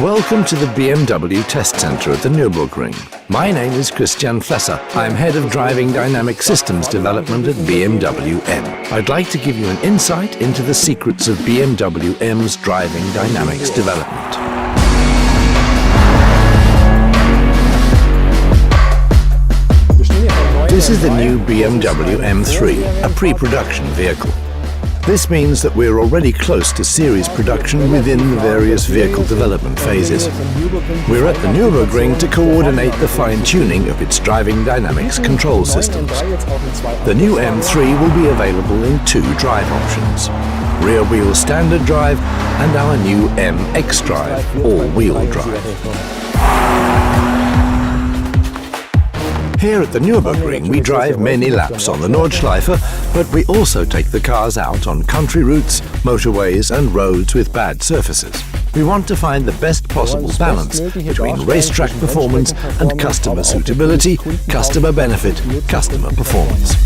Welcome to the BMW test center at the Nürburgring. My name is Christian Flesser. I'm head of driving dynamic systems development at BMW M. I'd like to give you an insight into the secrets of BMW M's driving dynamics development. This is the new BMW M3, a pre-production vehicle. This means that we're already close to series production within the various vehicle development phases. We're at the Nürburgring to coordinate the fine-tuning of its driving dynamics control systems. The new M3 will be available in two drive options: rear-wheel standard drive and our new MX drive, all-wheel drive. Here at the Nürburgring, we drive many laps on the Nordschleife, but we also take the cars out on country routes, motorways and roads with bad surfaces. We want to find the best possible balance between racetrack performance and customer suitability, customer benefit, customer performance.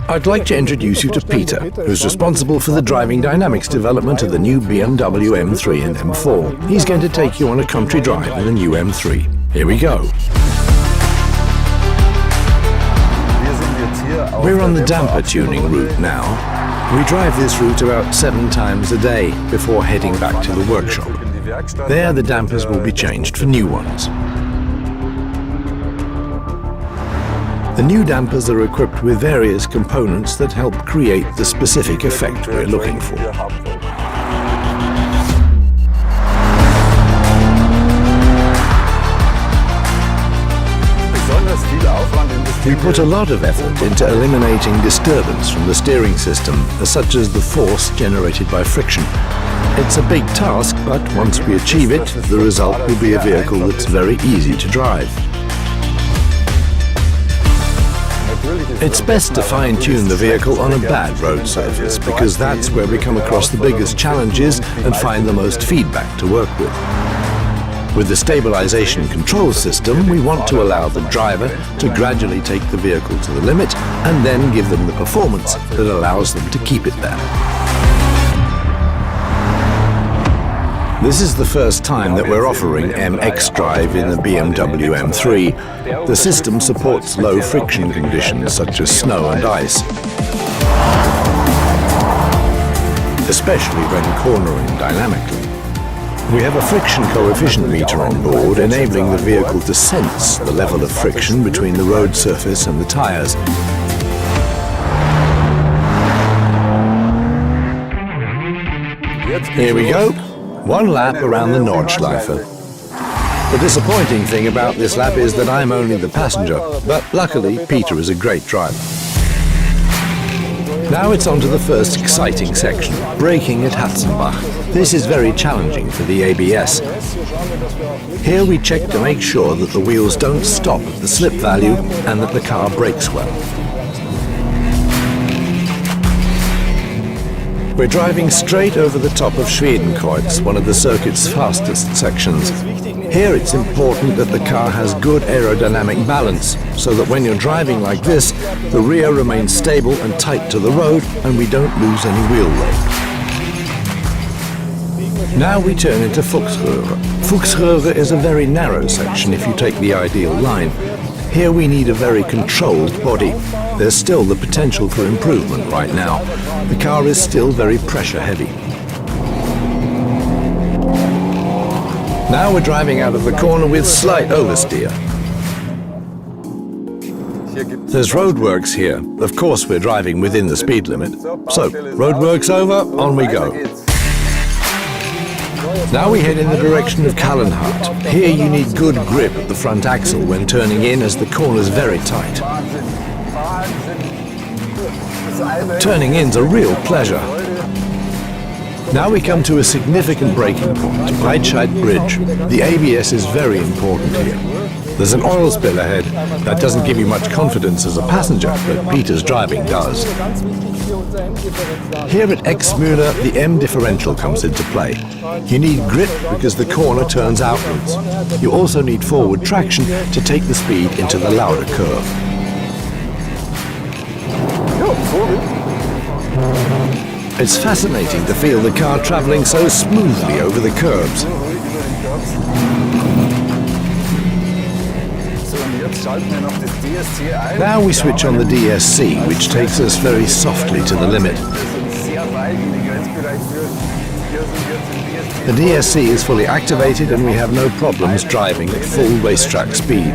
I'd like to introduce you to Peter, who's responsible for the driving dynamics development of the new BMW M3 and M4. He's going to take you on a country drive in the new M3. Here we go. We're on the damper tuning route now. We drive this route about 7 times a day before heading back to the workshop. There the dampers will be changed for new ones. The new dampers are equipped with various components that help create the specific effect we're looking for. We put a lot of effort into eliminating disturbance from the steering system, such as the force generated by friction. It's a big task, but once we achieve it, the result will be a vehicle that's very easy to drive. It's best to fine-tune the vehicle on a bad road surface, because that's where we come across the biggest challenges and find the most feedback to work with. With the stabilization control system, we want to allow the driver to gradually take the vehicle to the limit and then give them the performance that allows them to keep it there. This is the first time that we're offering MX drive in the BMW M3. The system supports low friction conditions such as snow and ice, especially when cornering dynamically. We have a friction coefficient meter on board, enabling the vehicle to sense the level of friction between the road surface and the tires. Here we go. 1 lap around the Nordschleife. The disappointing thing about this lap is that I'm only the passenger, but luckily Peter is a great driver. Now it's on to the first exciting section, braking at Hatzenbach. This is very challenging for the ABS. Here we check to make sure that the wheels don't stop at the slip value and that the car brakes well. We're driving straight over the top of Schwedenkreuz, one of the circuit's fastest sections. Here it's important that the car has good aerodynamic balance, so that when you're driving like this, the rear remains stable and tight to the road and we don't lose any wheel load. Now we turn into Fuchsröhre. Fuchsröhre is a very narrow section if you take the ideal line. Here we need a very controlled body. There's still the potential for improvement right now. The car is still very pressure heavy. Now we're driving out of the corner with slight oversteer. There's roadworks here. Of course we're driving within the speed limit. So, roadworks over, on we go. Now we head in the direction of Kallenhardt. Here you need good grip at the front axle when turning in, as the corner's very tight. Turning in's a real pleasure. Now we come to a significant braking point, Breitscheid Bridge. The ABS is very important here. There's an oil spill ahead. That doesn't give you much confidence as a passenger, but Peter's driving does. Here at Exmüller, the M differential comes into play. You need grip because the corner turns outwards. You also need forward traction to take the speed into the Lauder curve. It's fascinating to feel the car travelling so smoothly over the curbs. Now we switch on the DSC, which takes us very softly to the limit. The DSC is fully activated and we have no problems driving at full racetrack speed.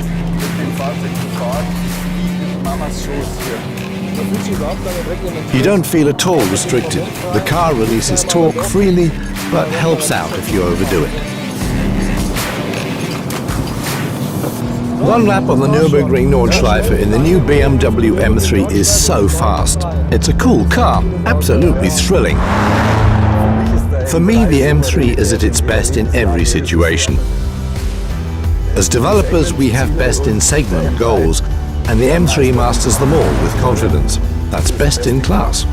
You don't feel at all restricted. The car releases torque freely, but helps out if you overdo it. One lap on the Nürburgring Nordschleife in the new BMW M3 is so fast. It's a cool car, absolutely thrilling. For me, the M3 is at its best in every situation. As developers, we have best in segment goals, and the M3 masters them all with confidence. That's best in class.